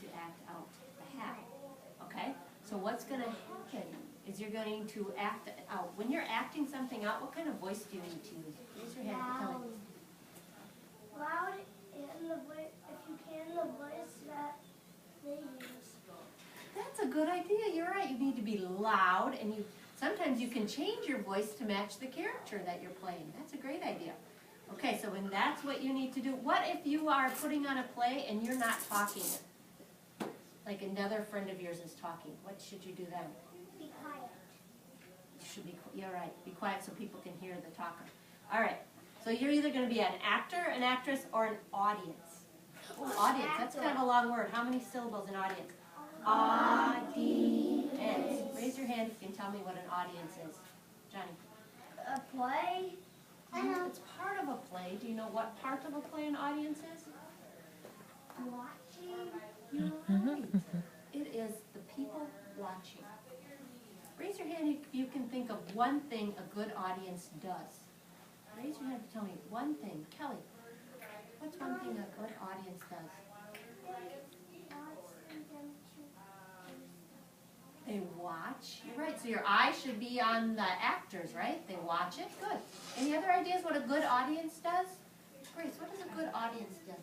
to act out the hat. Okay? So what's going to happen is you're going to act out. When you're acting something out, what kind of voice do you need to use? Raise your hand and tell me. Loud in the voice, if you can, the voice that they use. That's a good idea. You're right. You need to be loud, and sometimes you can change your voice to match the character that you're playing. That's a great idea. Okay, so when that's what you need to do. What if you are putting on a play and you're not talking? Like another friend of yours is talking. What should you do then? Be quiet. You should be. You're right. Be quiet so people can hear the talker. All right. So you're either going to be an actor, an actress, or an audience. Oh, audience. That's kind of a long word. How many syllables in audience? Audience. Raise your hand if you can tell me what an audience is. Johnny. A play? It's part of a play. Do you know what part of a play an audience is? Watching. You're right. It is the people watching. Raise your hand if you can think of one thing a good audience does. Raise your hand and tell me one thing. Kelly, what's one thing a good audience does? They watch. You're right. So your eyes should be on the actors, right? They watch it. Good. Any other ideas what a good audience does? Grace, what does a good audience do?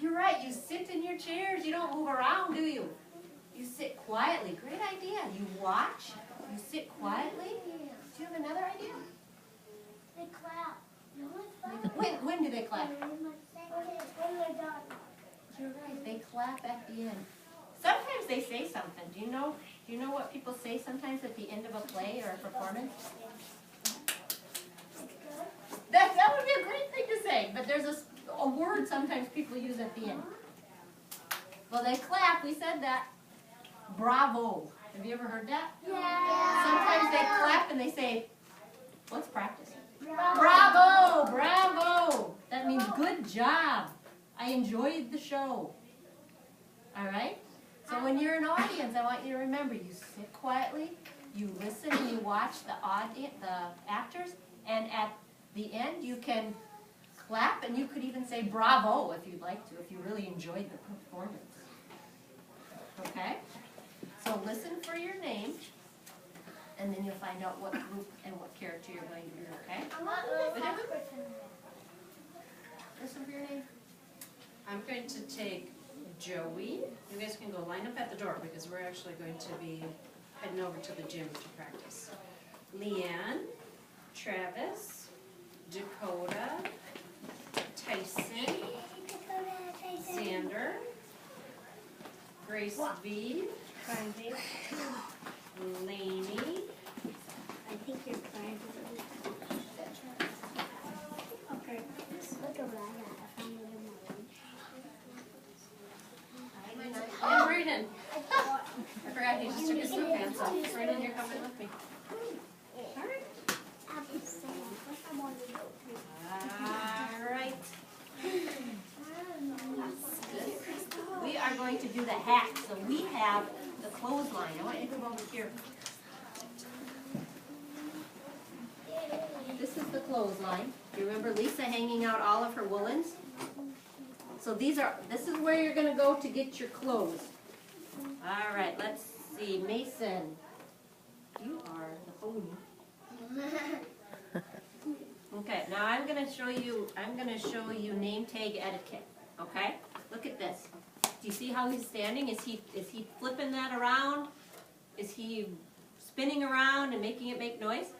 You're right. You sit in your chairs. You don't move around, do you? You sit quietly. Great idea. You watch. You sit quietly. Do you have another idea? They clap. When do they clap? When they're done. You're right. They clap at the end. Sometimes they say something. Do you know what people say sometimes at the end of a play or a performance? That would be a great thing to say, but there's a word sometimes people use at the end. Well, they clap. We said that. Bravo. Have you ever heard that? Yeah. Sometimes they clap and they say, let's practice. Bravo! Bravo! That means good job. I enjoyed the show. All right? So when you're an audience, I want you to remember, you sit quietly, you listen and you watch the actors, and at the end you can clap and you could even say bravo if you'd like to, if you really enjoyed the performance. Okay? So listen for your name, and then you'll find out what group and what character you're going to be, okay? Listen for your name. I'm going to take Joey. You guys can go line up at the door because we're actually going to be heading over to the gym to practice. Leanne, Travis, Dakota, Tyson, Xander, Grace V, Lainey. I think you're fine. Okay. Look at what I found it in my And Brayden. I forgot he just took his sweatpants off. Brayden, you're coming with me. All right. All right. We are going to do the hat. So we have the clothesline. I want you to come over here. This is the clothesline. You remember Lisa hanging out all of her woolens? So this is where you're going to go to get your clothes. All right, let's see. Mason, you are the pony. Okay, now I'm going to show you name tag etiquette. Okay? Look at this. Do you see how he's standing? Is he flipping that around? Is he spinning around and making it make noise?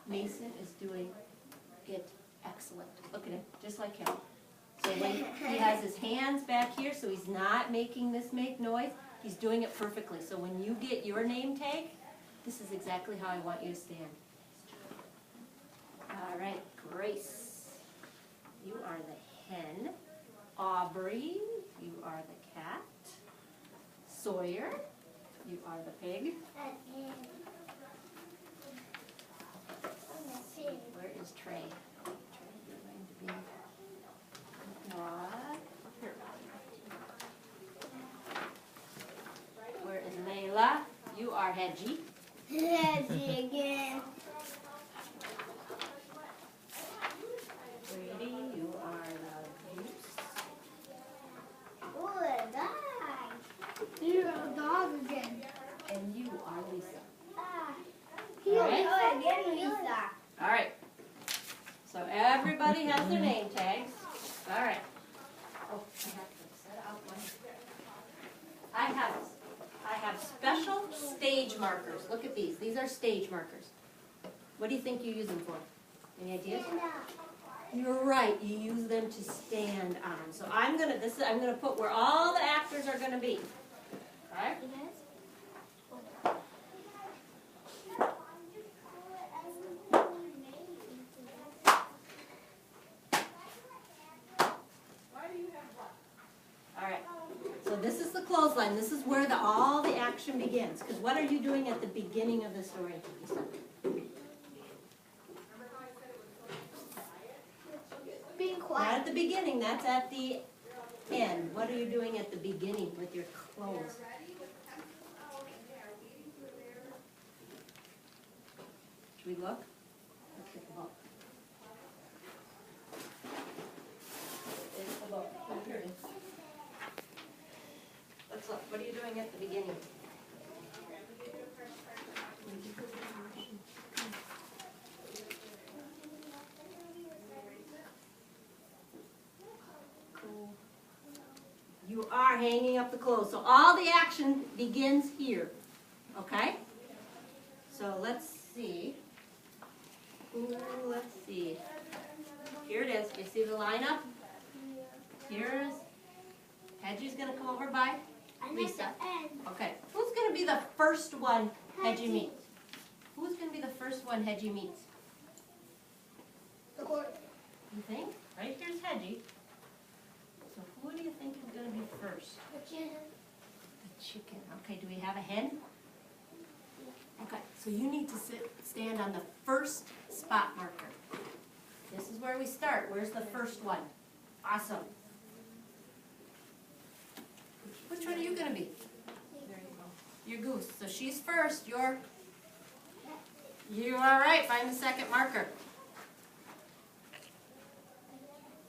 Mason is doing it excellent. Look at him, just like him. So when he has his hands back here, so he's not making this make noise. He's doing it perfectly. So when you get your name tag, this is exactly how I want you to stand. All right, Grace, you are the hen. Aubrey, you are the cat. Sawyer, you are the pig. Where is Trey? Trey, you're going to be what? Where is Layla? You are Hedgie. Hedgie again. Brady, you are the goose. That's their name tags. All right. Oh, I have to set out I have special stage markers. Look at these. These are stage markers. What do you think you use them for? Any ideas? Stand up. You're right. You use them to stand on. So I'm gonna put where all the actors are gonna be. All right? You guys? All right. So this is the clothesline. This is where all the action begins. Because what are you doing at the beginning of the story, Lisa? Being Not quiet. at the beginning. That's at the end. What are you doing at the beginning with your clothes? Should we look? Let's get the book. It's the book. Oh, here it is. Let's look. What are you doing at the beginning? Cool. You are hanging up the clothes. So all the action begins here. Okay? So let's see. Ooh, let's see. Here it is. You see the lineup? Here's Hedgie's gonna come over by I'm Lisa. at the end. Okay. Who's gonna be the first one Hedgie meets? Who's gonna be the first one Hedgie meets? The court. You think? Right here's Hedgie. So who do you think is gonna be first? The chicken. The chicken. Okay, do we have a hen? Okay, so you need to stand on the first spot marker. This is where we start. Where's the first one? Awesome. Which one are you gonna be? There you go. Your goose. So she's first. You are right. Find the second marker.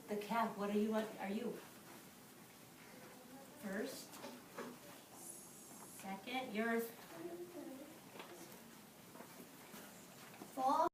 The cat. What are you? Are you? First. Second. You're Fall.